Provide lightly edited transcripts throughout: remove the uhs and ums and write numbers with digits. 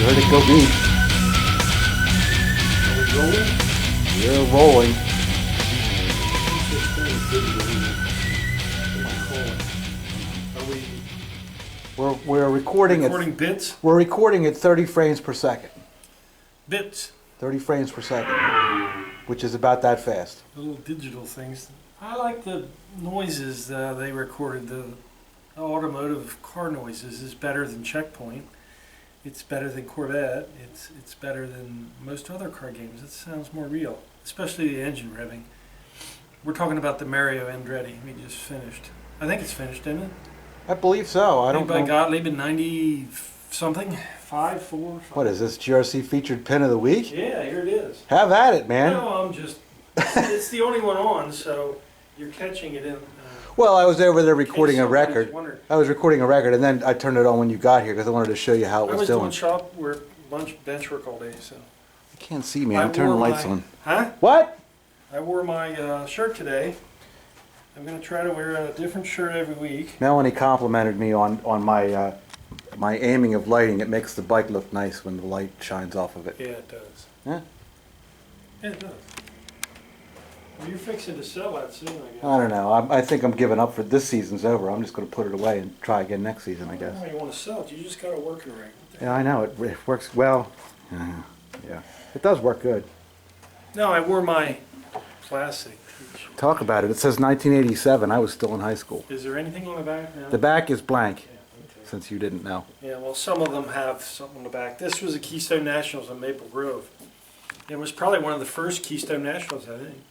heard it go beep. Are we rolling? We're rolling. We're recording bits? We're recording at 30 frames per second. Bits. 30 frames per second, which is about that fast. The little digital things. I like the noises they recorded. The automotive car noises is better than Checkpoint. It's better than Corvette. It's better than most other car games. It sounds more real, especially the engine revving. We're talking about the Mario Andretti we just finished. I think it's finished, isn't it? I believe so. I don't know. By Gottlieb in 90 something, 5, 4. 5. What is this, GRC featured pin of the week? Yeah, here it is. Have at it, man. No, I'm just. It's the only one on, so you're catching it in. Well, I was over there recording a somebody's record. wondered. I was recording a record, and then I turned it on when you got here because I wanted to show you how it I was was doing. doing shop work, bench work all day, so. You can't see me. I'm turning the lights on. Huh? What? I wore my shirt today. I'm going to try to wear a different shirt every week. Melanie complimented me on my my aiming of lighting. It makes the bike look nice when the light shines off of it. Yeah, it does. Yeah? Yeah, it does. Well, you're fixing to sell that soon, I guess. I don't know. I think I'm giving up for this season's over. I'm just going to put it away and try again next season, I guess. How you want to sell it? You just got to work it right. Yeah, I know. It works well. Yeah. It does work good. No, I wore my classic. Talk about it. It says 1987. I was still in high school. Is there anything on the back now? The back is blank, Yeah, okay. since you didn't know. Yeah, well, some of them have something on the back. This was a Keystone Nationals in Maple Grove. It was probably one of the first Keystone Nationals, I think.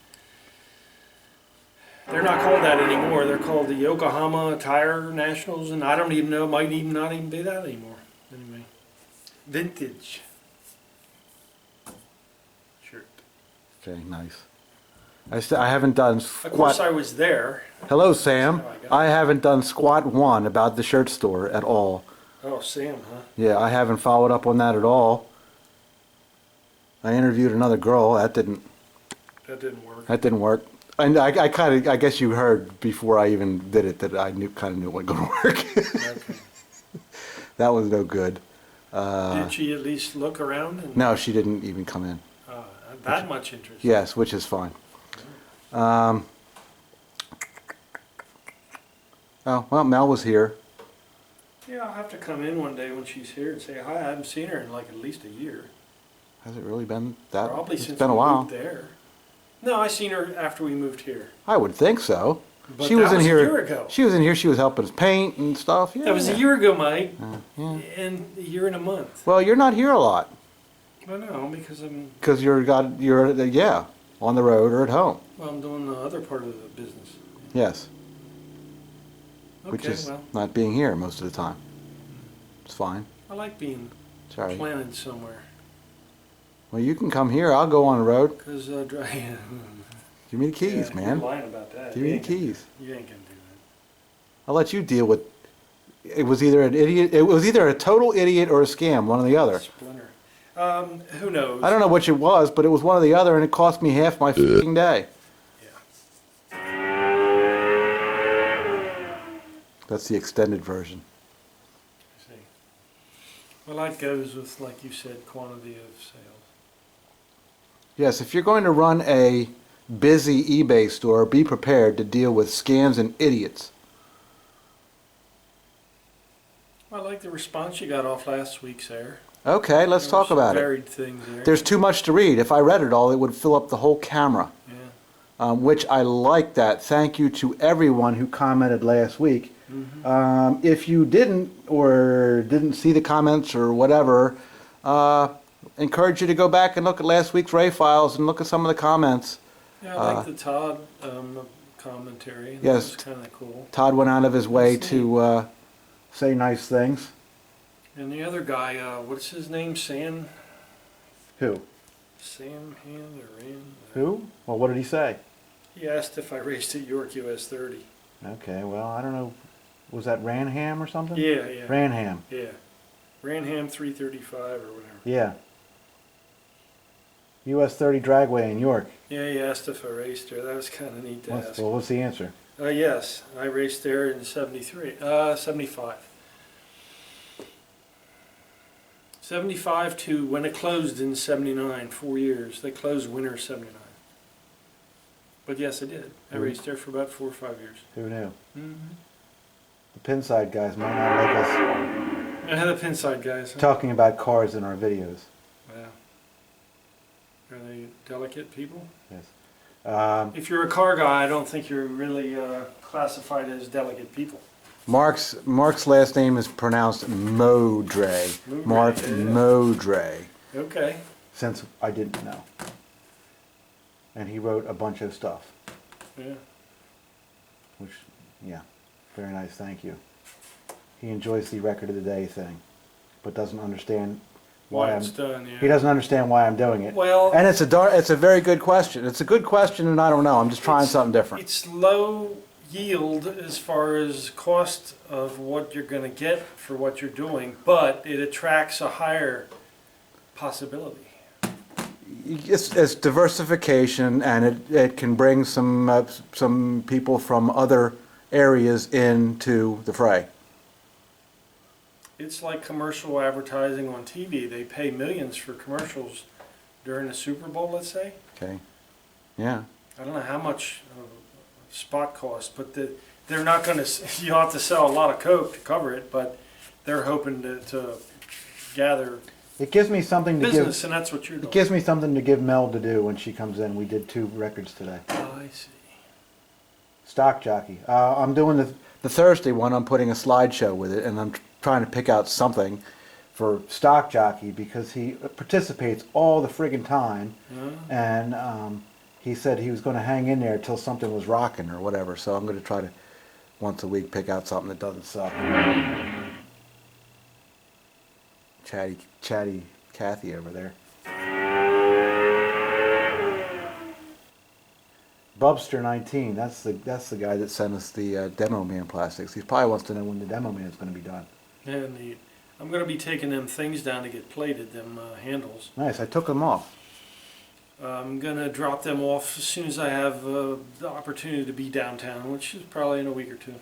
They're not called that anymore. They're called the Yokohama Tire Nationals, and I don't even know, it might even not even be that anymore. Anyway, vintage shirt. Okay, nice. I haven't done Of course, squat. I was there. Hello, Sam. That's how I got it. I haven't done squat one about the shirt store at all. Oh, Sam, huh? Yeah, I haven't followed up on that at all. I interviewed another girl. That didn't work. And I guess you heard before I even did it that I kind of knew it wasn't going to work. Okay. That was no good. Did she at least look around? And, No, she didn't even come in. that much interest. Yes, which is fine. Oh, well, Mel was here. Yeah, I'll have to come in one day when she's here and say hi. I haven't seen her in like at least a year. Has it really been that? Probably It's since been a we while. moved there. No, I seen her after we moved here. I would think so. But She that was in was a here. year ago. She was in here. She was helping us paint and stuff. Yeah. That was a year ago, Mike. Yeah. And a year and a month. Well, you're not here a lot I know, because because you're on the road or at home. I'm doing the other part of the business. Yes, Okay, which is well, not being here most of the time. It's fine. I like being It's all right. planted somewhere. Well, you can come here. I'll go on the road. Because, Give me the keys, yeah, man. You're lying about that. Give me the keys. You ain't gonna do that. I'll let you deal with. It was either an idiot. It was either a total idiot or a scam. One or the other. Splinter. Who knows? I don't know which it was, but it was one or the other, and it cost me half my fucking day. Yeah. That's the extended version. I see. Well, that goes with, like you said, quantity of sales. Yes, if you're going to run a busy eBay store, be prepared to deal with scams and idiots. I like the response you got off last week's air. Okay, let's talk about it. Varied things there. There's too much to read. If I read it all, it would fill up the whole camera, Yeah. which I like that. Thank you to everyone who commented last week. Mm-hmm. If you didn't or didn't see the comments or whatever, encourage you to go back and look at last week's Ray files and look at some of the comments. Yeah, I like the Todd commentary. Yes. That was kind of cool. Todd went out of his way That's to say nice things. And the other guy, what's his name? Sam Who? Hand or Rand? Who? Well, what did he say? He asked if I raced at York US 30. Okay, well, I don't know. Was that Ranham or something? Yeah, yeah. Ranham. Yeah. Ranham 335 or whatever. Yeah. US 30 Dragway in York. Yeah, he asked if I raced there. That was kind of neat to ask. Well, what's the answer? Yes, I raced there in 75. 75 to when it closed in 79, 4 years. They closed winter 79. But yes, it did. I raced there for about 4 or 5 years. Who knew? Mm-hmm. The Pinside guys might not like us Yeah, the Pinside guys. Huh? talking about cars in our videos. Yeah. Are they delicate people? Yes. If you're a car guy, I don't think you're really classified as delicate people. Mark's last name is pronounced Modre. Modre, Mark yeah. Modre. Okay. Since I didn't know. And he wrote a bunch of stuff. Yeah. Which, yeah, very nice, thank you. He enjoys the record of the day thing, but doesn't understand why It's done, yeah. He doesn't understand why I'm doing it. Well, and it's a very good question. It's a good question, and I don't know. I'm just trying something different. It's low yield as far as cost of what you're going to get for what you're doing, but it attracts a higher possibility. It's diversification, and it can bring some people from other areas into the fray. It's like commercial advertising on TV. They pay millions for commercials during the Super Bowl, let's say. Okay. Yeah. I don't know how much spot cost, but they're not going to, you'll have to sell a lot of Coke to cover it, but they're hoping to gather It gives me something to business, give. and that's what you're doing. It gives me something to give Mel to do when she comes in. We did 2 records today. Oh, I see. Stock jockey. I'm doing the Thursday one. I'm putting a slideshow with it, and I'm trying to pick out something for stock jockey because he participates all the friggin' time, and he said he was going to hang in there till something was rocking or whatever. So I'm going to try to once a week pick out something that doesn't suck. Chatty Kathy over there. Bubster 19. That's the guy that sent us the Demo Man plastics. He probably wants to know when the Demo Man is going to be done. Yeah, neat. I'm going to be taking them things down to get plated, them handles. Nice. I took them off. I'm going to drop them off as soon as I have the opportunity to be downtown, which is probably in a week or 2.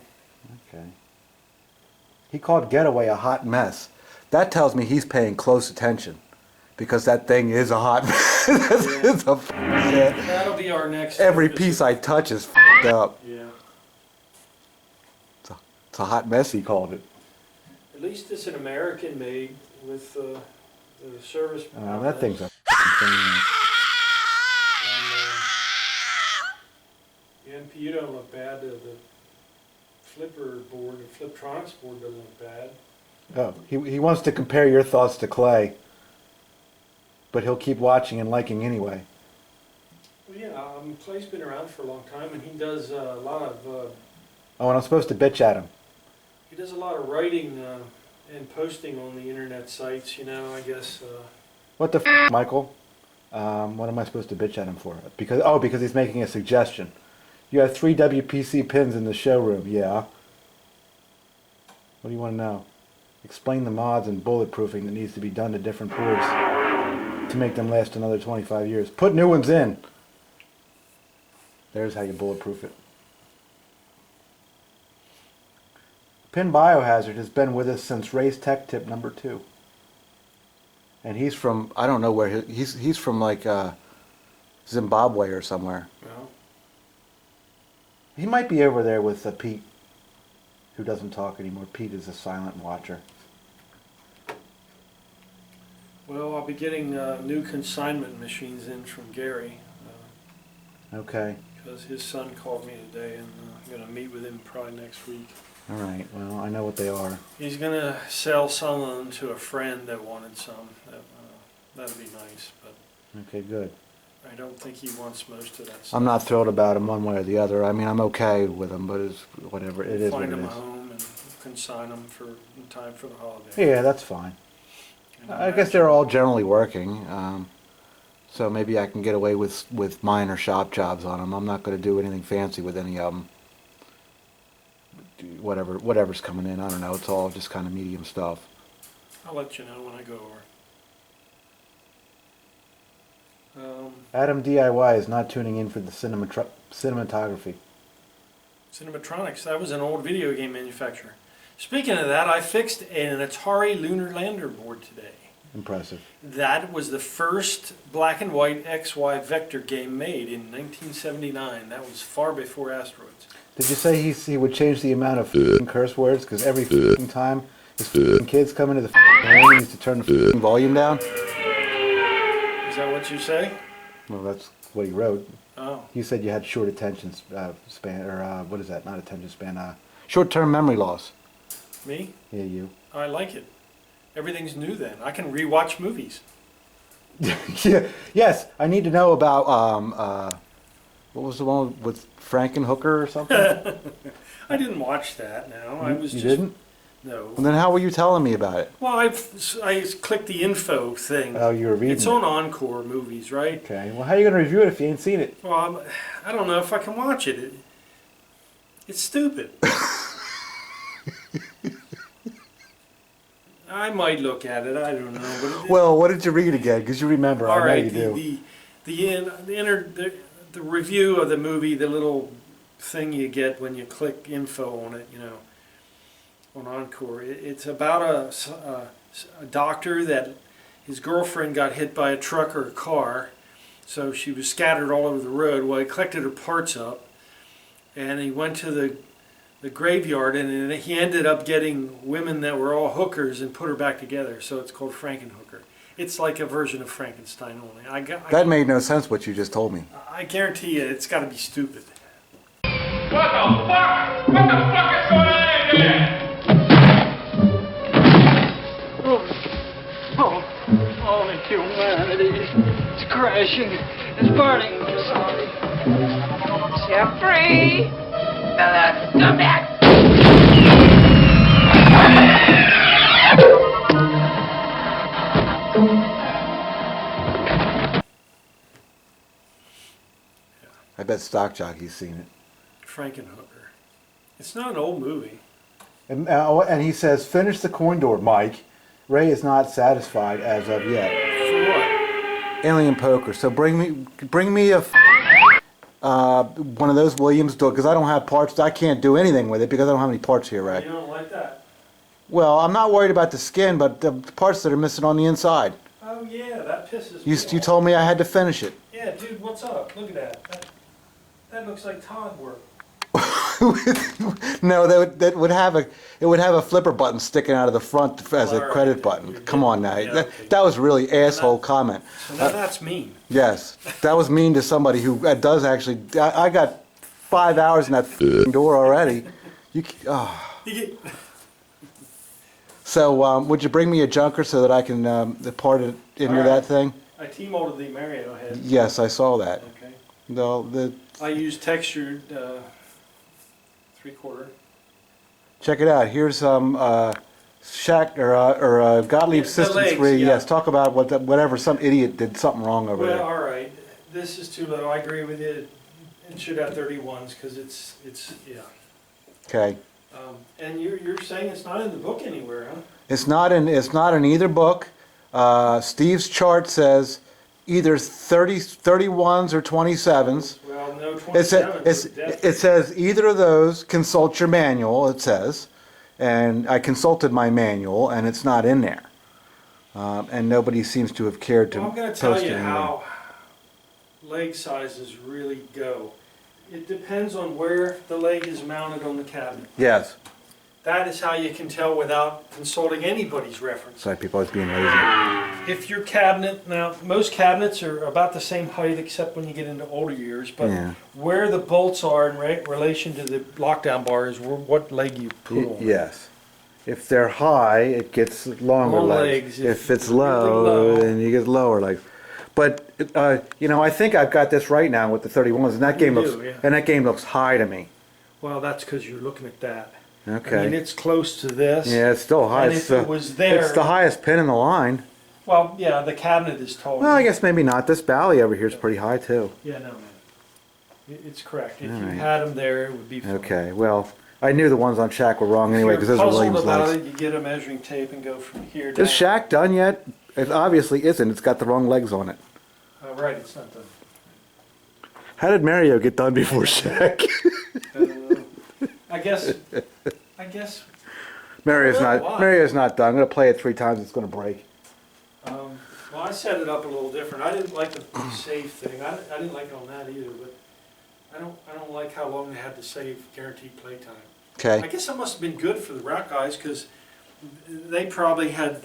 Okay. He called Getaway a hot mess. That tells me he's paying close attention, because that thing is a hot mess. It's a shit. That'll be our next. Every episode. piece I touch is f***ed up. Yeah. It's a hot mess, he called it. At least it's an American made with the service. That thing's a f***ing thing. And the NPU don't look bad. The flipper board, the Fliptronics board doesn't look bad. Oh, he wants to compare your thoughts to Clay, but he'll keep watching and liking anyway. Well, yeah, Clay's been around for a long time, and he does a lot of. Oh, and I'm supposed to bitch at him. He does a lot of writing and posting on the internet sites. You know, I guess. What the f, Michael? What am I supposed to bitch at him for? Because he's making a suggestion. You have 3 WPC pins in the showroom. Yeah. What do you want to know? Explain the mods and bulletproofing that needs to be done to different boards to make them last another 25 years. Put new ones in. There's how you bulletproof it. Pin Biohazard has been with us since Race Tech Tip number 2. And he's from, I don't know where, he's from like Zimbabwe or somewhere. Well, He might be over there with Pete, who doesn't talk anymore. Pete is a silent watcher. well, I'll be getting new consignment machines in from Gary. Okay. Because his son called me today, and I'm going to meet with him probably next week. All right. Well, I know what they are. He's going to sell some of them to a friend that wanted some. That'd be nice, but Okay, good. I don't think he wants most of that stuff. I'm not thrilled about them one way or the other. I mean, I'm okay with them, but it's whatever. It is what Find it him a is. home and consign them in time for the holiday. Yeah, that's fine. I guess they're all generally working, so maybe I can get away with minor shop jobs on them. I'm not going to do anything fancy with any of them. Whatever's coming in, I don't know. It's all just kind of medium stuff. I'll let you know when I go over. Adam DIY is not tuning in for the cinematography. Cinematronics, that was an old video game manufacturer. Speaking of that, I fixed an Atari Lunar Lander board today. Impressive. That was the first black and white XY vector game made in 1979. That was far before Asteroids. Did you say he would change the amount of curse words? Because every time his kids come into the room, he needs to turn the volume down? Is that what you say? Well, that's what he wrote. Oh. You said you had short attention span, or what is that? Not attention span. Short-term memory loss. Me? Yeah, you. I like it. Everything's new then. I can rewatch movies. Yeah. Yes, I need to know about what was the one with Frankenhooker or something? I didn't watch that. No, I was you just didn't. no. And then how were you telling me about it? Well, I clicked the info thing. Oh, you were reading. It's on Encore Movies, right? Okay. Well, how are you going to review it if you ain't seen it? Well, I don't know if I can watch it. It's stupid. I might look at it. I don't know. But Well, what did you read again? Because you remember. all I know right. you do. The review of the movie, the little thing you get when you click info on it, on Encore. It's about a doctor that his girlfriend got hit by a truck or a car, so she was scattered all over the road. Well, he collected her parts up, and he went to the graveyard, and he ended up getting women that were all hookers and put her back together. So it's called Frankenhooker. It's like a version of Frankenstein only. That made no sense what you just told me. I guarantee you, it's got to be stupid. What the fuck? What the fuck is going on in here? Only humanity. It's crashing. It's burning. I'm sorry. Jeffrey! Come back! I bet Stock Jockey's seen it. Frankenhooker. It's not an old movie. And he says, finish the coin door, Mike. Ray is not satisfied as of yet. For what? Alien poker. So bring me a one of those Williams door, because I don't have parts. I can't do anything with it because I don't have any parts here, Ray. You don't like that? Well, I'm not worried about the skin, but the parts that are missing on the inside. Oh yeah, that pisses me You off. told me I had to finish it. Yeah, dude, what's up? Look at that. That looks like Todd work. No, that would have a flipper button sticking out of the front as a Well, all credit right. button. You're Come on now, yeah, that, okay. that was really asshole comment. So now that's mean. Yes, that was mean to somebody who does actually. I got 5 hours in that door already. You get, So would you bring me a junker so that I can part it into All right. that thing? I T-molded the Mario head. Yes, I saw that. Okay. No, I used textured 3/4. check it out. Here's Shaq or Gottlieb The Systems legs, 3. yeah. Yes, talk about whatever some idiot did something wrong over Well, there. all right. This is too low. I agree with you. It should have 31s because it's yeah. Okay. And you're saying it's not in the book anywhere, huh? It's not in either book. Steve's chart says either 31s or 27s. Well, no, It 27s. it says either of those, consult your manual, it says. And I consulted my manual, and it's not in there. And nobody seems to have cared to Well, I'm going to post tell it you anywhere. how leg sizes really go. It depends on where the leg is mounted on the cabinet. Yes. That is how you can tell without consulting anybody's reference. Sorry, people always being lazy. If your cabinet, now most cabinets are about the same height except when you get into older years, but Yeah. where the bolts are in relation to the lockdown bar is what leg you put on. Yes. If they're high, it gets longer Long legs. legs. If If it's it's really low, low. then you get lower legs. But I think I've got this right now with the 31s, and that You game do, looks yeah. and that game looks high to me. Well, that's because you're looking at that. Okay. I mean, it's close to this. Yeah, it's still high. And It's if it was there, it's the highest pin in the line. well, yeah, the cabinet is taller. Well, I guess maybe not. This Bally over here is pretty high too. Yeah, no, man. It's correct. If All you right. had them there, it would be fine. Okay. Well, I knew the ones on Shaq were wrong anyway because If those you're are puzzled Williams about legs. it, you get a measuring tape and go from here down. Is Shaq done yet? It obviously isn't. It's got the wrong legs on it. Oh, right, it's not done. How did Mario get done before Shaq? I guess. Mario's Well, not. why? Mario's not done. I'm gonna play it 3 times. It's gonna break. Well, I set it up a little different. I didn't like the save thing. I didn't like it on that either, but I don't like how long they had to save guaranteed playtime. I Okay. guess it must have been good for the rock guys because they probably had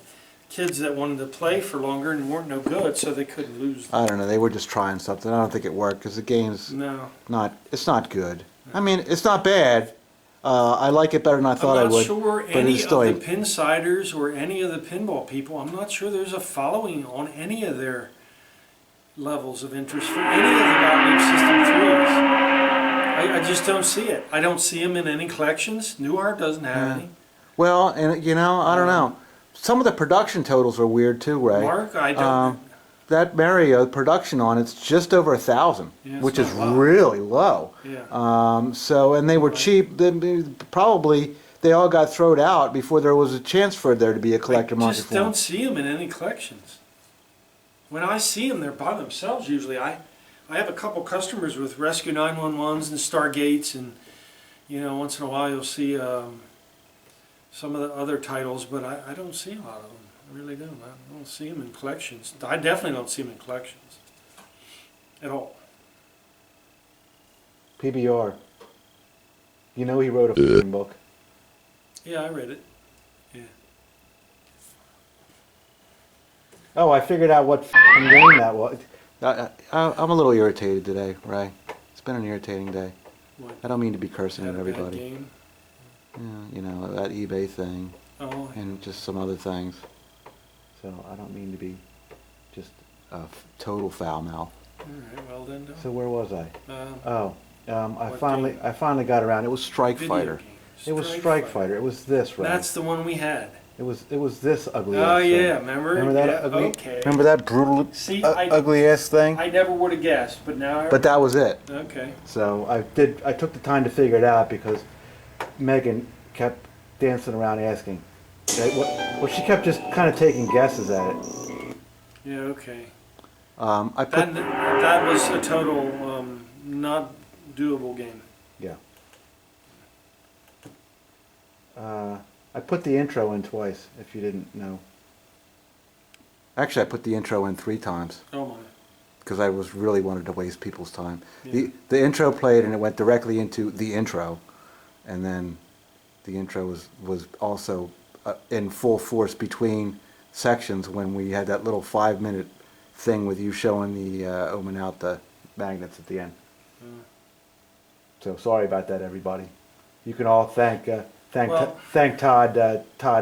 kids that wanted to play for longer and weren't no good, so they couldn't lose. I don't know. They were just trying something. I don't think it worked because the game's No. it's not good. I mean, it's not bad. I like it better than I thought I I'm not would. sure but any it's of still the a- Pinsiders or any of the pinball people, I'm not sure there's a following on any of their levels of interest for any of the Gottlieb System 3s. I just don't see it. I don't see them in any collections. New Art doesn't have any. Well, and you know, I don't know. Some of the production totals are weird too, Ray. Mark, I don't. That Mario production on it's just over 1,000, Yeah, it's which is not a lot. really low. Yeah. So, and they were cheap. Probably they all got thrown out before there was a chance for there to be a collector I market just for them. don't see them in any collections. When I see them, they're by themselves usually. I have a couple customers with Rescue 911s and Stargates, and you know, once in a while you'll see some of the other titles, but I don't see a lot of them. I really don't. I don't see them in collections. I definitely don't see them in collections at all. PBR. You know he wrote a f***ing book. Yeah, I read it. Yeah. Oh, I figured out what f***ing game that was. I'm a little irritated today, Ray. It's been an irritating day. What? I don't mean to be cursing Had at a bad everybody. game? Yeah, you know, that eBay thing Oh, and just some other things. So I don't mean to be just a total foul mouth. all right. Well then, So where was I? don't. I What finally game? I finally got around. It was Strike Video Fighter. game. It was Strike Fighter. It was this, right? That's the one we had. It was this ugly. Oh ass thing. yeah, remember? Remember that Yeah, ugly? okay. Remember that brutal, See, ugly ass thing? I never would have guessed, but now. But that was it. Okay. So I took the time to figure it out because Megan kept dancing around asking. Well, she kept just kind of taking guesses at it. Yeah. Okay. I put That was a total not doable game. yeah. I put the intro in twice. If you didn't know. Actually, I put the intro in 3 times Oh my. because I was really wanted to waste people's time. Yeah. The intro played and it went directly into the intro, and then the intro was also in full force between sections when we had that little 5-minute thing with you showing the opening out the magnets at the end. So sorry about that, everybody. You can all thank Well- thank Todd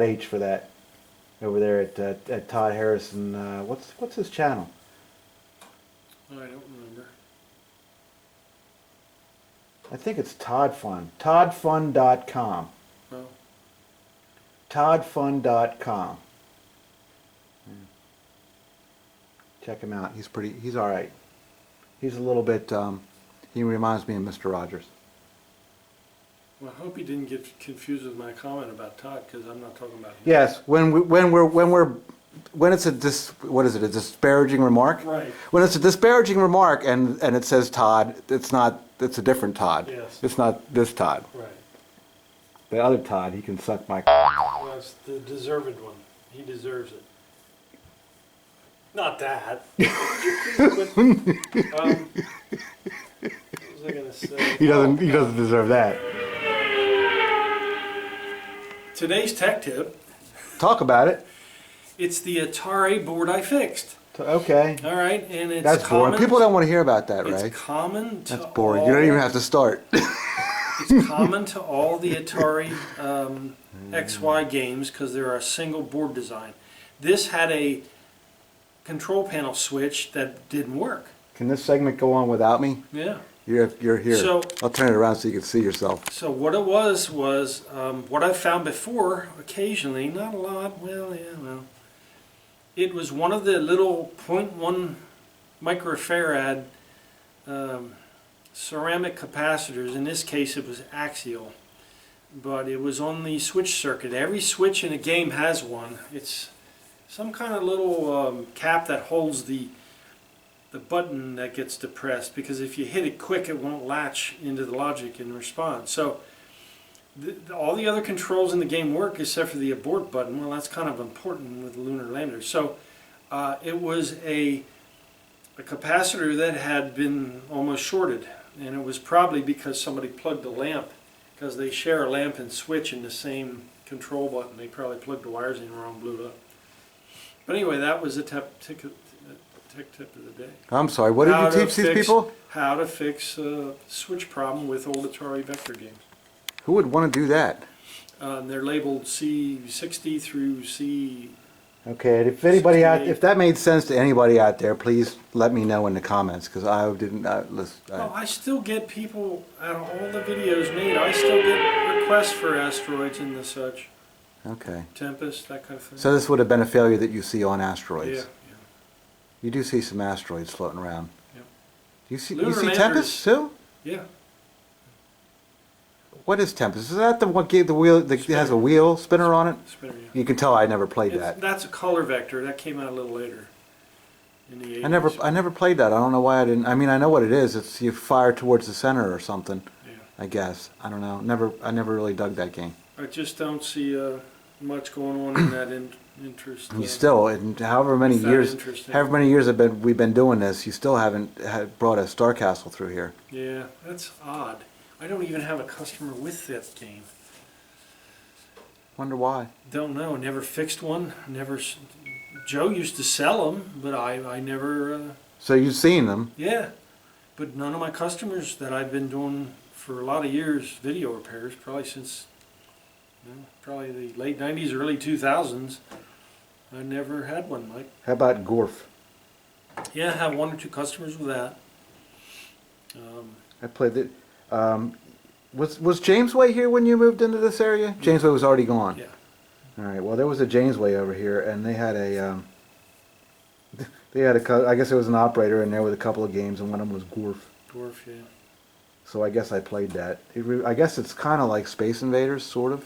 H for that over there at Todd Harrison. What's his channel? I don't remember. I think it's Todd Fun. ToddFun.com. Oh. ToddFun.com. Check him out. He's all right. He's a little bit. He reminds me of Mr. Rogers. Well, I hope you didn't get confused with my comment about Todd, because I'm not talking about him. Yes, when it's a a disparaging remark? Right. When it's a disparaging remark and it says Todd, it's a different Todd. Yes. It's not this Todd. Right. The other Todd, he can suck my. Well, it's the deserved one. He deserves it. Not that. What was I gonna say? He doesn't deserve that. Today's tech tip. Talk about it. It's the Atari board I fixed. Okay. All right, and it's That's common. boring. People don't want to hear about that, right? It's common to That's boring. all. You don't even have to start. It's common to all the Atari XY games because they're a single board design. This had a control panel switch that didn't work. Can this segment go on without me? Yeah. You're here. So- I'll turn it around so you can see yourself. So what it was what I found before, occasionally, not a lot, it was one of the little 0.1 microfarad ceramic capacitors. In this case it was axial, but it was on the switch circuit. Every switch in a game has one. It's some kind of little cap that holds the button that gets depressed, because if you hit it quick it won't latch into the logic and respond. So all the other controls in the game work except for the abort button. Well, that's kind of important with the lunar lander. So It was a capacitor that had been almost shorted, and it was probably because somebody plugged a lamp, because they share a lamp and switch in the same control button. They probably plugged the wires in wrong, blew it up. But anyway, that was a tech tip of the day. I'm sorry, what did you teach these people? How to fix a switch problem with old Atari Vector games. Who would want to do that? They're labeled C60 through C. Okay, if anybody out, 68. if that made sense to anybody out there, please let me know in the comments, because I didn't listen. Well, I still get people, out of all the videos made, I still get requests for asteroids and the such. Okay. Tempest, that kind of thing. So this would have been a failure that you see on asteroids. Yeah. You do see some asteroids floating around. Yep. You see Lunar landers. Tempest too? Yeah. What is Tempest? Is that the one the wheel that has a wheel spinner on it? Spinner, yeah. You can tell I never played that. That's a color vector. That came out a little later. In the 80s. I never played that. I don't know why I didn't. I mean, I know what it is. It's you fire towards the center or something. Yeah. I guess. I don't know. I never really dug that game. I just don't see much going on in that interest. You still, and however many that years we've been doing this, you still haven't brought a Star Castle through here. Yeah, that's odd. I don't even have a customer with that game. Wonder why. Don't know. Never fixed one. Never. Joe used to sell them, but I never. So you've seen them? Yeah, but none of my customers that I've been doing for a lot of years, video repairs, probably since probably the late '90s, early 2000s. I never had one, Mike. How about Gorf? Yeah, I have one or two customers with that. I played it. Was Jamesway here when you moved into this area? Jamesway was already gone. Yeah. All right. Well, there was a Jamesway over here, and they had a. I guess there was an operator in there with a couple of games, and one of them was Gorf. Dwarf, yeah. So I guess I played that. I guess it's kind of like Space Invaders, sort of.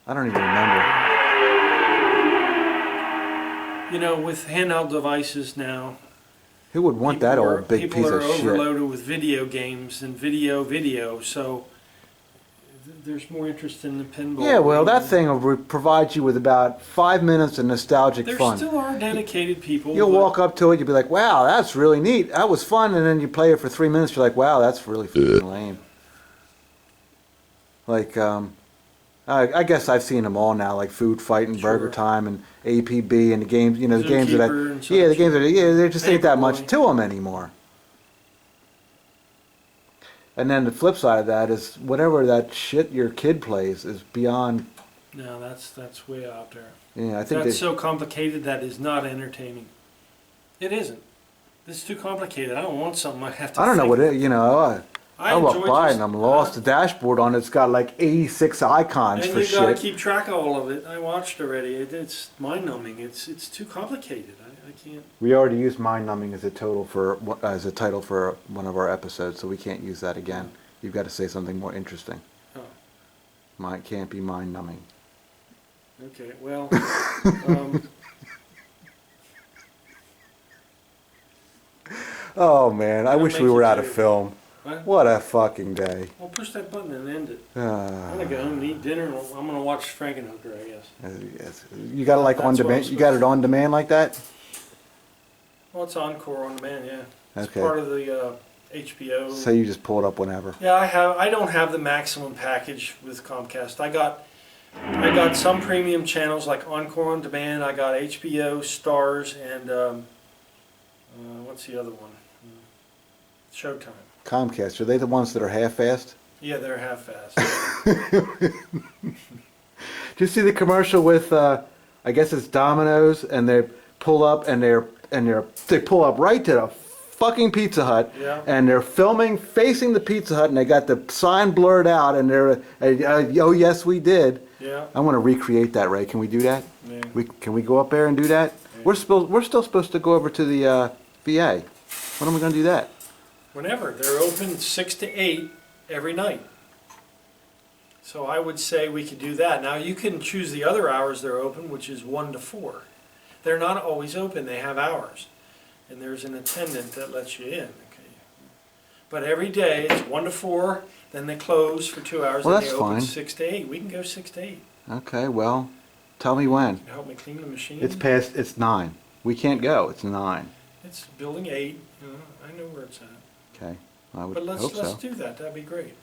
I don't even remember. You know, with handheld devices now, Who would want that old big piece people of are shit? overloaded with video games and video, so there's more interest in the pinball. Yeah, well, that game. thing will provide you with about 5 minutes of nostalgic There fun. still are dedicated people. You'll but walk up to it, you'll be like, wow, that's really neat. That was fun. And then you play it for 3 minutes, you're like, wow, that's really fucking lame. Like, I guess I've seen them all now, like Food Fight and Burger Sure. Time and APB and the games, you know, the games that Zookeeper and yeah, the such. games that there just ain't that much Paperboy. to them anymore. And then the flip side of that is whatever that shit your kid plays is beyond. No, that's way out there. Yeah, I think That's so complicated that is not entertaining. It isn't. This is too complicated. I don't want something I have to. I don't know think. what it. You know, I walk enjoy by just- and I'm lost. The dashboard on it's got like 86 icons And for you gotta shit. keep track of all of it. I watched already. It's mind numbing. It's too complicated. I can't. We already used mind numbing as a title for one of our episodes, so we can't use that again. You've got to say something more interesting. Oh, Can't be mind numbing. okay. Well, Oh man, I That'll wish make we were you out of tired. film. what? What a fucking day. Well, push that button and end it. I'm Uh, gonna go home and eat dinner. And I'm gonna watch Frankenhooker, I guess. yes. You got it like on That's what demand. I'm You got it on demand like that? Well, it's Encore on demand. Yeah. It's Okay. part of the HBO. So you just pull it up whenever. Yeah, I don't have the maximum package with Comcast. I got some premium channels like Encore on Demand. I got HBO, Stars, and what's the other one? Showtime. Comcast, are they the ones that are half-assed? Yeah, they're half-assed. Did you see the commercial with I guess it's Domino's, and they pull up and they pull up right to the fucking Pizza Hut, Yeah. and they're filming facing the Pizza Hut, and they got the sign blurred out, and they're oh yes we did. Yeah. I want to recreate that, Ray. Can we do that? Yeah. Can we go up there and do that? Yeah. We're still supposed to go over to the VA. When are we going to do that? Whenever. They're open 6 to 8 every night. So I would say we could do that. Now you can choose the other hours they're open, which is 1 to 4. They're not always open. They have hours. And there's an attendant that lets you in. Okay. But every day it's 1 to 4, then they close for 2 hours, Well, and that's they open fine. 6 to 8. We can go 6 to 8. Okay, well, tell me when. Help me clean the machine. It's 9. We can't go. It's 9. It's building 8. I know where it's at. Okay. I would But let's hope so. do that. That'd be great.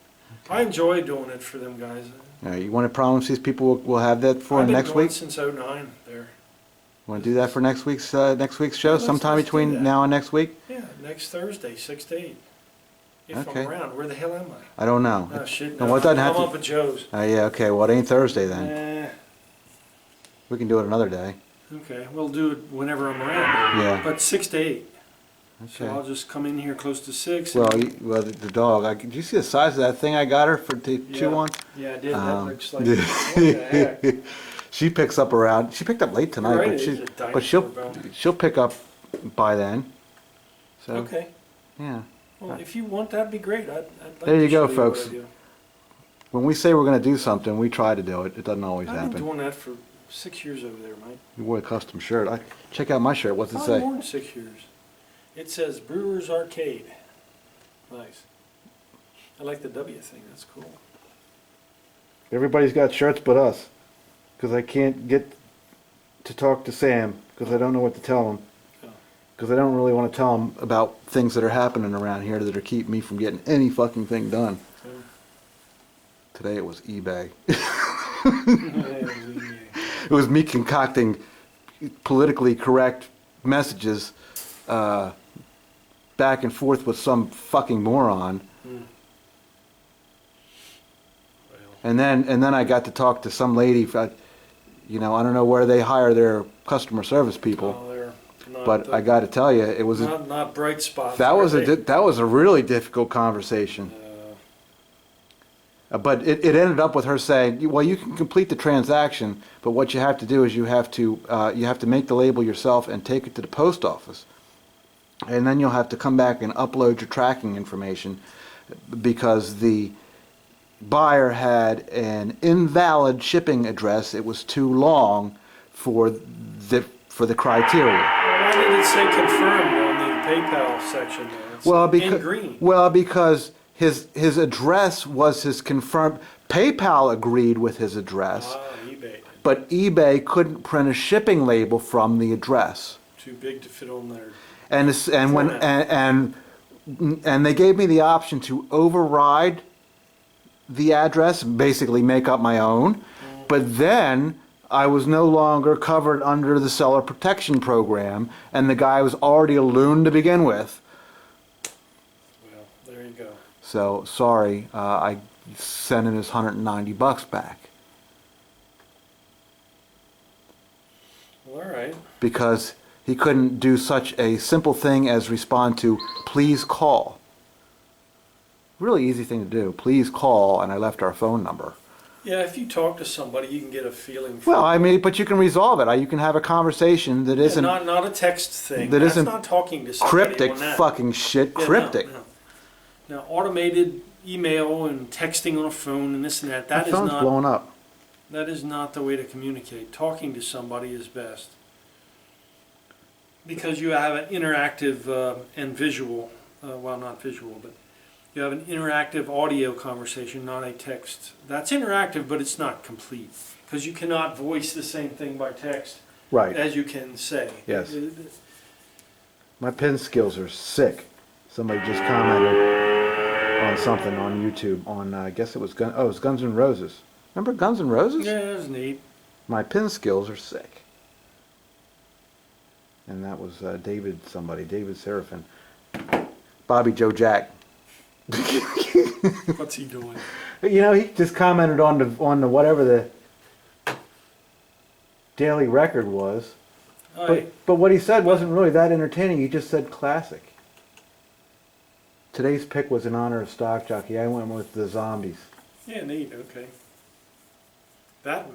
I enjoy doing it for them guys. All right, you want to promise these people we'll have that for I've been next going week? since '09 there. Want to do that for next week's show? Let's Sometime do between that. now and next week? Yeah, next Thursday, 6 to 8. If Okay. I'm around, where the hell am I? I don't know. Oh shit! No, No, well, it doesn't I'm have to- up at Joe's. Yeah, okay. Well, it ain't Thursday then. We can do it another day. Okay, we'll do it whenever I'm around. Yeah. But 6 to 8. So Okay. I'll just come in here close to 6. Well, and- the dog. Did you see the size of that thing I got her to chew on? Yeah, I did. That Um, looks like, what the heck? She picks up around. She picked up late tonight, Right, but it she, is a dinosaur but she'll bone. she'll pick up by then. So Okay. yeah. Well, if you want, that'd be great. I'd like There to you go, show what folks. I do. When we say we're going to do something, we try to do it. It doesn't always I've been happen. doing that for 6 years over there, Mike. You wore a custom shirt. Check out my shirt. What's it Probably say? more than 6 years. It says Brewers Arcade. Nice. I like the W thing. That's cool. Everybody's got shirts but us, because I can't get to talk to Sam because I don't know what to tell him. Oh. Because I don't really want to tell him about things that are happening around here that are keeping me from getting any fucking thing done. So, Today it was eBay. yeah, It was me concocting politically correct messages back and forth with some fucking moron. well, And then I got to talk to some lady. I don't know where they hire their customer service people, well, they're not, but I got to tell you, it was not bright spots. that are was they? that was a really difficult conversation. But it ended up with her saying, "Well, you can complete the transaction, but what you have to do is you have to make the label yourself and take it to the post office, and then you'll have to come back and upload your tracking information because the buyer had an invalid shipping address. It was too long for the criteria." Why did it say confirmed on the PayPal section there? It's in green. Because his address was his confirmed. PayPal agreed with his address, eBay. but eBay couldn't print a shipping label from the address. Too big to fit on there. And they gave me the option to override the address, basically make up my own, but then I was no longer covered under the seller protection program, and the guy was already a loon to begin with. Well, there you go. So sorry, I sent him his $190 back Well, all right. because he couldn't do such a simple thing as respond to "please call." Really easy thing to do. Please call, and I left our phone number. Yeah, if you talk to somebody, you can get a feeling. For Well, I mean, but you can resolve it. You can have a conversation that isn't not a text thing. that That's isn't not talking to somebody cryptic on that. fucking shit. Yeah, Cryptic. No. Now, automated email and texting on a phone and this and that. My That is phone's not. blowing up. That is not the way to communicate. Talking to somebody is best because you have an interactive and visual. Well, not visual, but you have an interactive audio conversation, not a text. That's interactive, but it's not complete because you cannot voice the same thing by text Right. as you can say. Yes. My pen skills are sick. Somebody just commented on something on YouTube on I guess it was Guns N' Roses. Remember Guns N' Roses? Yeah, it was neat. My pen skills are sick. And that was David Seraphin. Bobby Joe Jack. What's he doing? He just commented on the whatever the daily record was. But what he said wasn't really that entertaining. He just said classic. Today's pick was in honor of Stock Jockey. I went with the Zombies. Yeah, neat. Okay. That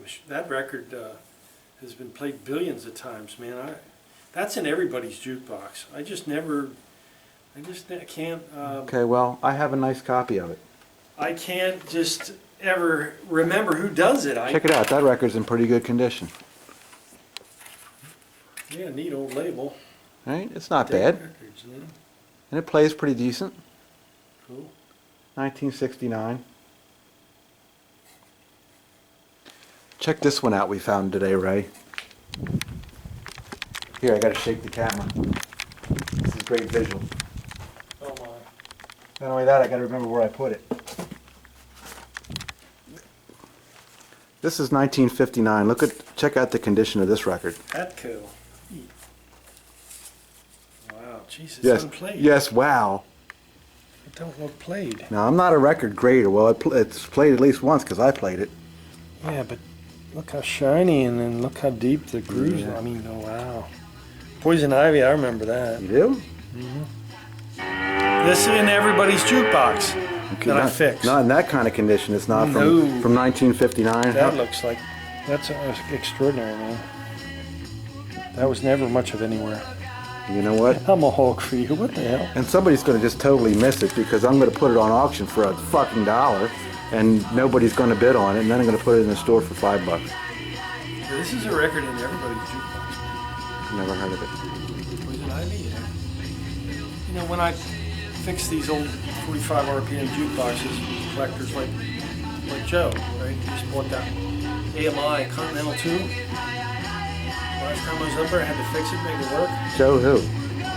record has been played billions of times, man. That's in everybody's jukebox. I can't. Okay, well, I have a nice copy of it. I can't just ever remember who does it. Check it out. That record's in pretty good condition. Yeah, neat old label. Right? It's not Date bad. Records, yeah. And it plays pretty decent. Cool. 1969. Check this one out we found today, Ray. Here, I gotta shake the camera. This is great visual. Oh my. Not only that, I gotta remember where I put it. This is 1959. Check out the condition of this record. Atco. Wow, Jesus, Yes, unplayed. yes, wow. It don't look played. Now, I'm not a record grader. Well, it's played at least once because I played it. Yeah, but look how shiny and then look how deep the grooves Yeah. are. I mean, oh wow. Poison Ivy, I remember that. You do? This is in everybody's jukebox that I fixed. Not in that kind of condition. It's not No. from 1959. That looks like, that's extraordinary, man. That was never much of anywhere. You know what? I'm a hog for you, what the hell? And somebody's going to just totally miss it because I'm going to put it on auction for a fucking $1 and nobody's going to bid on it, and then I'm going to put it in the store for $5. This is a record in everybody's jukebox. Never heard of it. Poison Ivy, yeah. You know, when I fix these old 45 RPM jukeboxes, collectors like Joe, right? He just bought that AMI Continental 2. Last time I was up there, I had to fix it, make it work. Joe who?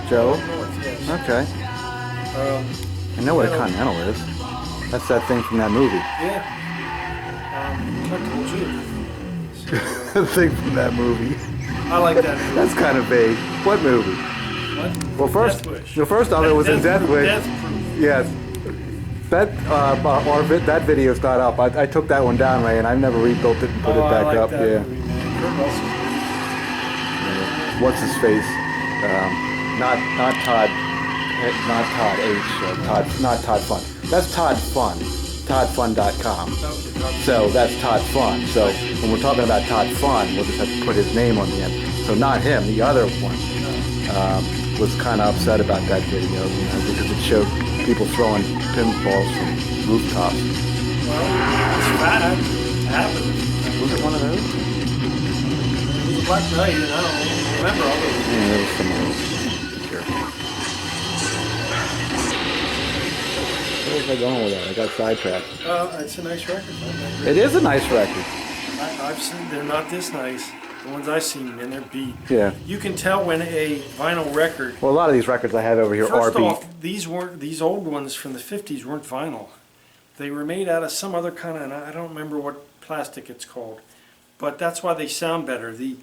Joe? North, yes. Okay. I know what a you know- Continental is. That's that thing from that movie. Yeah. Collectible juke. The thing from that movie. I like that movie. That's kind of vague. What movie? What? Well, first, Death Wish. the first of it was in Death Wish. Death Proof. Yes. That video's not up. I took that one down, Ray, and I've never rebuilt it and put it I back like up. that Yeah. movie, man. Kurt Russell. What's his face? Not Todd. Not Todd H. Not Todd Fun. That's Todd Fun. ToddFun.com. So that's Todd Fun. So when we're talking about Todd Fun, we'll just have to put his name on the end. So not him. The other one was kind of upset about that video, because it showed people throwing pinballs from rooftops. Well, it's bad. It happens. Was it one of those? It was a Black Knight, and I don't remember all those. Yeah, there was some of those. Sure. Where was I going with that? I got sidetracked. It's a nice record. It is a nice record. I've seen, they're not this nice. The ones I've seen, man, they're beat. Yeah. You can tell when a vinyl record. Well, a lot of these records I have over here are First beat. off, these old ones from the 50s weren't vinyl. They were made out of some other kind of, and I don't remember what plastic it's called, but that's why they sound better. They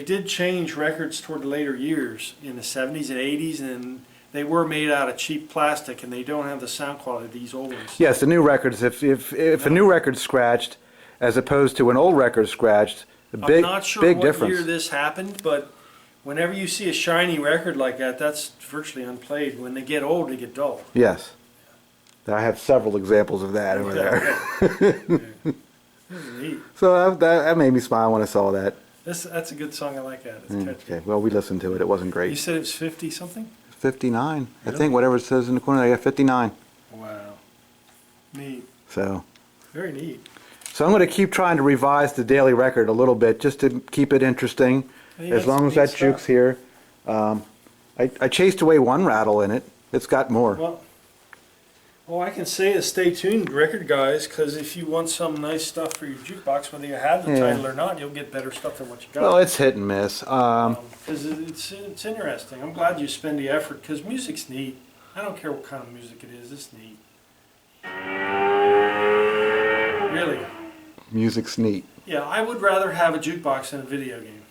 did change records toward the later years in the 70s and 80s, and they were made out of cheap plastic, and they don't have the sound quality of these old ones. Yes, the new records. If a new record's scratched, as opposed to an old record scratched, a I'm big not sure big what difference. year this happened, but whenever you see a shiny record like that, that's virtually unplayed. When they get old, they get dull. Yes, I have several examples of that over there. This is neat. So that made me smile when I saw that. That's a good song. I like that. It's catchy. Okay, well, we listened to it. It wasn't You great. said it was 50 something? 59, I Really? think. Whatever it says in the corner, I got 59. Wow. Neat. So. Very neat. So I'm going to keep trying to revise the daily record a little bit just to keep it interesting, Hey, as that's long as neat that stuff. juke's here. I chased away one rattle in it. It's got more. Well, all I can say is stay tuned, record guys, because if you want some nice stuff for your jukebox, whether you have the Yeah. title or not, you'll get better stuff than what you got. Well, it's hit and miss. Because it's interesting. I'm glad you spend the effort, because music's neat. I don't care what kind of music it is. It's neat. Really. Music's neat. Yeah, I would rather have a jukebox than a video game.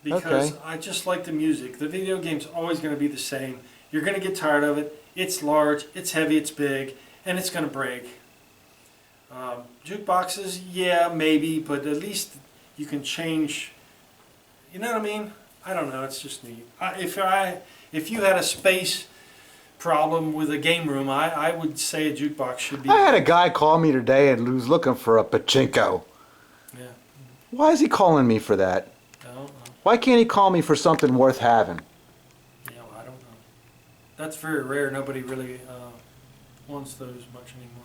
Because okay. I just like the music. The video game's always going to be the same. You're going to get tired of it. It's large, it's heavy, it's big, and it's going to break. Jukeboxes, yeah, maybe, but at least you can change. You know what I mean? I don't know. It's just neat. If you had a space problem with a game room, I would say a jukebox should be. I had a guy call me today and was looking for a pachinko. Yeah. Why is he calling me for that? I don't know. Why can't he call me for something worth having? Yeah, well, I don't know. That's very rare. Nobody really wants those much anymore.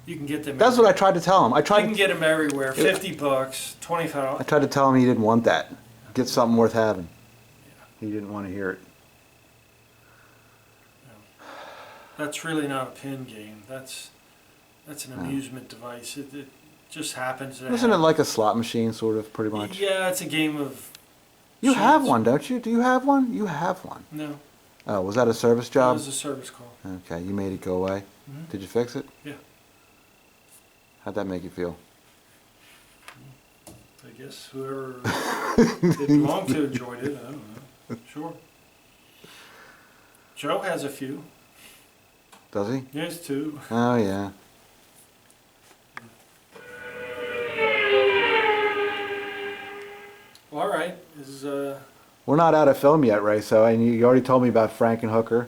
You can get them. That's what I tried to tell him. You can get them everywhere. $50, $25. I tried to tell him he didn't want that. Get something worth having. He didn't want to hear it. That's really not a pin game. That's an amusement device. Just happens to Isn't it have- like a slot machine, sort of, pretty much? Yeah, it's a game of... You have chance. one, don't you? Do you have one? You have one. No, Oh, was that a service it job? was a service call. Okay, you made it go away. Mhm. Did you fix it? Yeah, How'd that make you feel? I guess whoever it belonged to enjoyed it. I don't know. Sure. Joe has a few. Does he? He has two. Oh, yeah. Well, all right. Is We're not out of film yet, Ray, so and you already told me about Frankenhooker.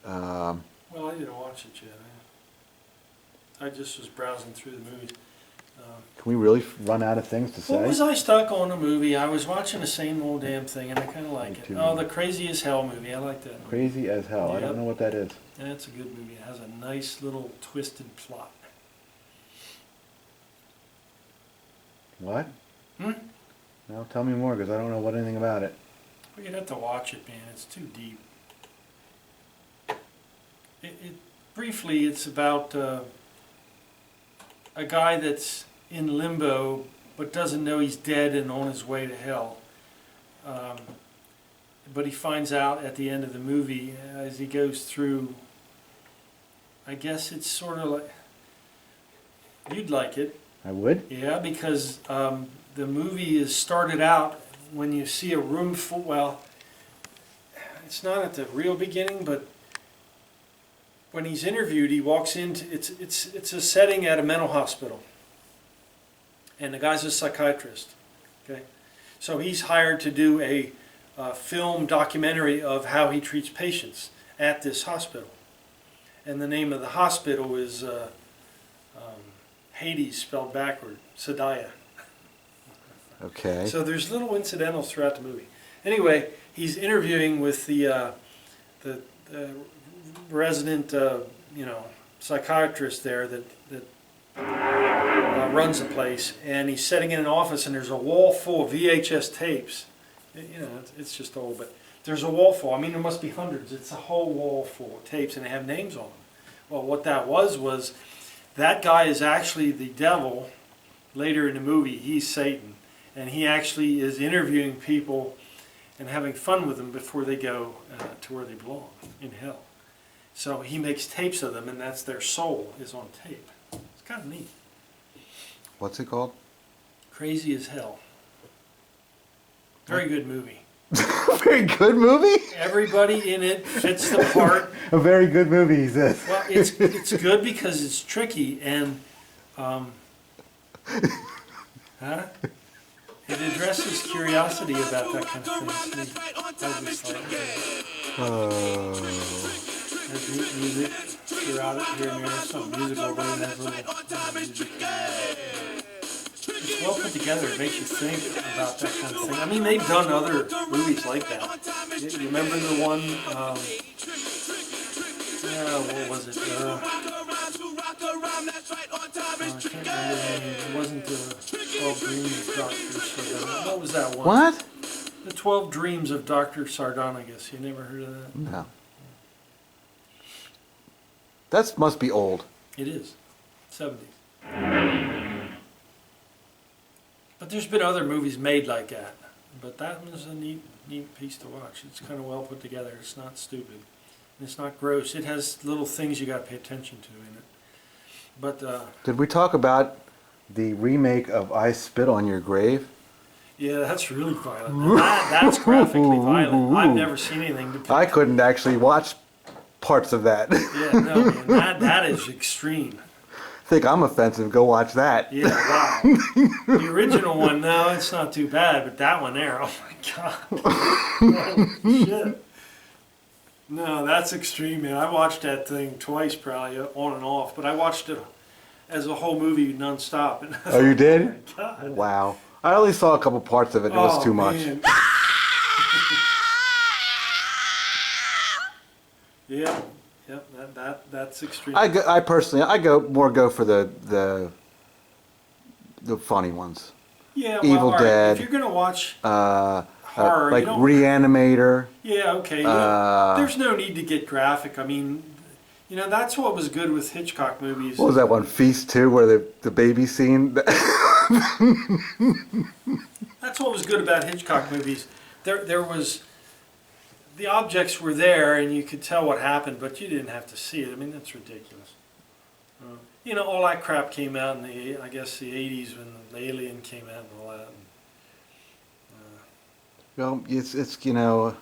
well, I didn't watch it yet. I just was browsing through the movies. Can we really run out of things to say? What was I stuck on a movie? I was watching the same old damn thing, and I kind of like Me it. too. Oh, the Crazy as Hell movie. I like that movie. Crazy as hell. I Yep. don't know what that is. Yeah, it's a good movie. It has a nice little twisted plot. What? Hmm? No, tell me more, because I don't know anything about it. Well, you'd have to watch it, man. It's too deep. Briefly, it's about a guy that's in limbo but doesn't know he's dead and on his way to hell. But he finds out at the end of the movie as he goes through. I guess it's sort of like you'd like it. I would? Yeah, because the movie is started out when you see a room full. Well, it's not at the real beginning, but when he's interviewed, he walks into it's a setting at a mental hospital, and the guy's a psychiatrist. Okay, so he's hired to do a film documentary of how he treats patients at this hospital, and the name of the hospital is Hades spelled backward, Sadiah. Okay. So there's little incidentals throughout the movie. Anyway, he's interviewing with the resident, psychiatrist there that runs the place, and he's sitting in an office, and there's a wall full of VHS tapes. It's just old, but there's a wall full. I mean, there must be hundreds. It's a whole wall full of tapes, and they have names on them. Well, what that was that guy is actually the devil. Later in the movie, he's Satan. And he actually is interviewing people and having fun with them before they go to where they belong, in hell. So he makes tapes of them, and that's their soul is on tape. It's kind of neat. What's it called? Crazy as Hell. Very good movie. Very good movie? Everybody in it fits the part. A very good movie, he says. Well, it's good because it's tricky, and it addresses curiosity about that kind of thing. There's music throughout it here and there. Some music over and there's little music. It's well put together. It makes you think about that kind of thing. I mean, they've done other movies like that. You remember the one? What was it? I can't remember the name. It wasn't the 12 Dreams of Dr. Sardonic. What was that one? What? The 12 Dreams of Dr. Sardonicus. You never heard of that? No. That must be old. It is. 70s. But there's been other movies made like that. But that one is a neat piece to watch. It's kind of well put together. It's not stupid. And it's not gross. It has little things you got to pay attention to in it. But Did we talk about the remake of I Spit on Your Grave? yeah, that's really violent. That's graphically violent. I've never seen anything. I couldn't actually watch parts of that. Yeah, no, man, that is extreme. Think I'm offensive, go watch that. Yeah, wow. The original one, no, it's not too bad, but that one there, oh my god. Holy shit. No, that's extreme, man. I watched that thing twice, probably on and off, but I watched it as a whole movie nonstop. And Oh, you did? God. Wow. I only saw a couple parts of it. It was Oh, too much. man. Yeah, yep, that's extreme. I personally go for the funny ones. Yeah, well, Evil all right, Dead. if you're gonna watch Horror, horror, like you don't, Reanimator. yeah, okay. Uh, There's no need to get graphic. I mean, You know, that's what was good with Hitchcock movies. What was that one, Feast 2, where the baby scene? That's what was good about Hitchcock movies. There was, the objects were there and you could tell what happened, but you didn't have to see it. I mean, that's ridiculous. You know, all that crap came out in the, I guess, the 80s when the Alien came out and all that. Well, it's you know,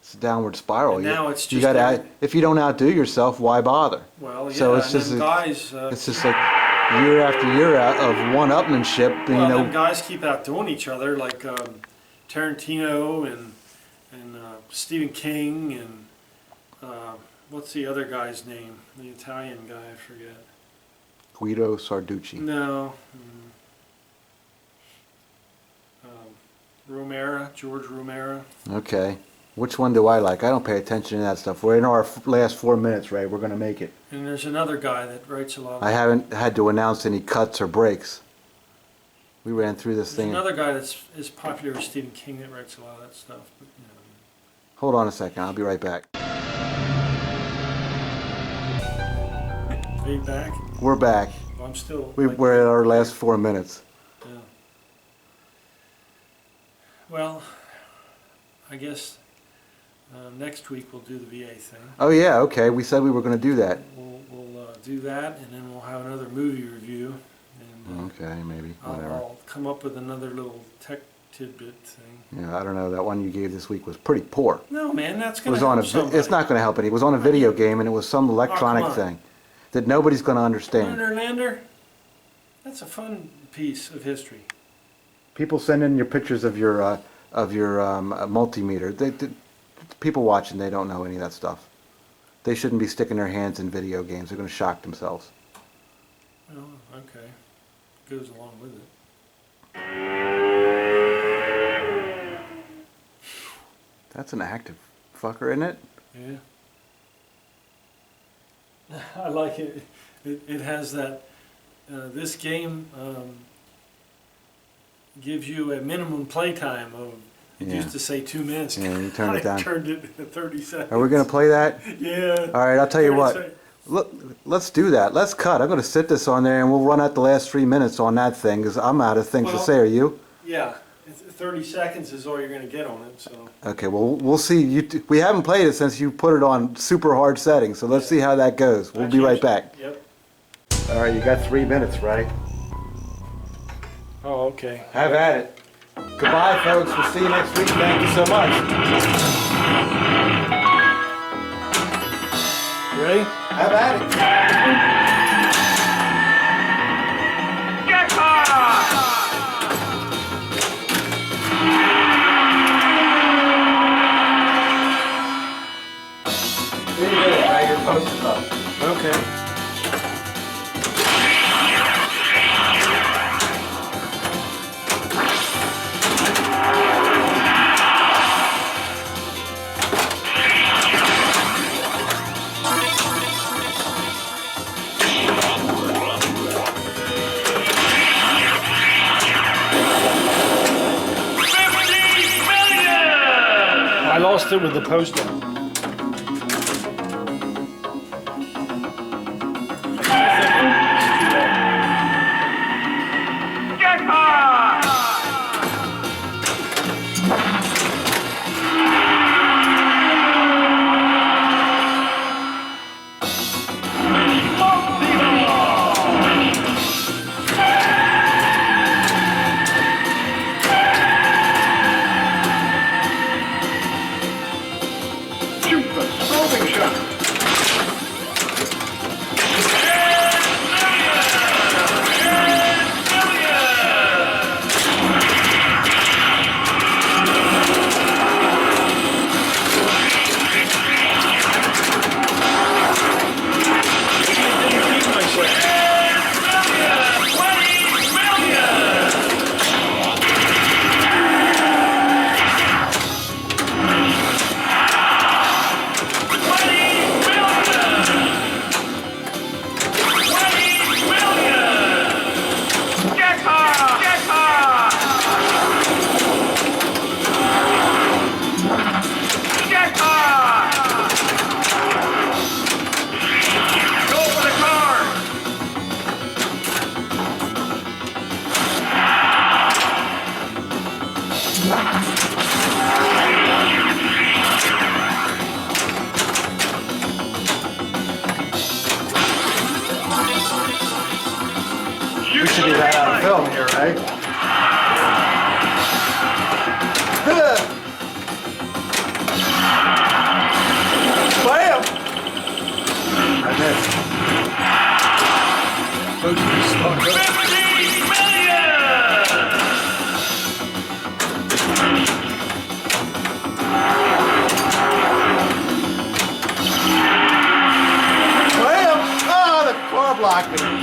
it's a downward spiral. And now it's you just gotta, if you don't outdo yourself, why bother? Well, yeah, So it's and just then guys... it's just like year after year out of one-upmanship. And, well, you know, then guys keep outdoing each other, like Tarantino and Stephen King and what's the other guy's name? The Italian guy, I forget. Guido Sarducci. No. George Romero. Okay. Which one do I like? I don't pay attention to that stuff. We're in our last 4 minutes, right? We're going to make it. And there's another guy that writes a lot of... I haven't had to announce any cuts or breaks. We ran through this There's thing. another guy that's as popular as Stephen King that writes a lot of that stuff. But, you know. Hold on a second. I'll be right back. Are you back? We're back. Well, I'm still... We're at our last 4 minutes. Yeah. Well, I guess next week we'll do the VA thing. Oh yeah, okay. We said we were going to do that. We'll do that, and then we'll have another movie review. And Okay, maybe. Whatever. I'll come up with another little tech tidbit thing. Yeah, I don't know. That one you gave this week was pretty poor. No, man, that's It going was to on help somebody. It's not going to help any. It was on a video game, and it was some electronic on. thing that nobody's going to understand. Lander, that's a fun piece of history. People send in your pictures of your multimeter. People watching, they don't know any of that stuff. They shouldn't be sticking their hands in video games. They're going to shock themselves. Oh, okay. Goes along with it. That's an active fucker, isn't it? Yeah. I like it. It has that. This game gives you a minimum play time of. It used to say 2 minutes. Yeah, you turned it down. I turned it to 30 seconds. Are we going to play that? Yeah. All right, I'll tell you 30 what. seconds. Look, let's do that. Let's cut. I'm going to sit this on there, and we'll run out the last 3 minutes on that thing, because I'm out of things to say. Are you? Yeah. 30 seconds is all you're going to get on it. So. Okay, well, we'll see. We haven't played it since you put it on super hard settings, so let's see how that goes. We'll be right back. Yep. All right, you got 3 minutes, right? Oh, okay. Have at it. Goodbye, folks. We'll see you next week. Thank you so much. Ready? Have at it. You did it. Now you're posted up. Okay. I lost it with the poster. We should be that out of film here, right? Bam! I missed. 15 million! Bam! Oh, the car blocked me.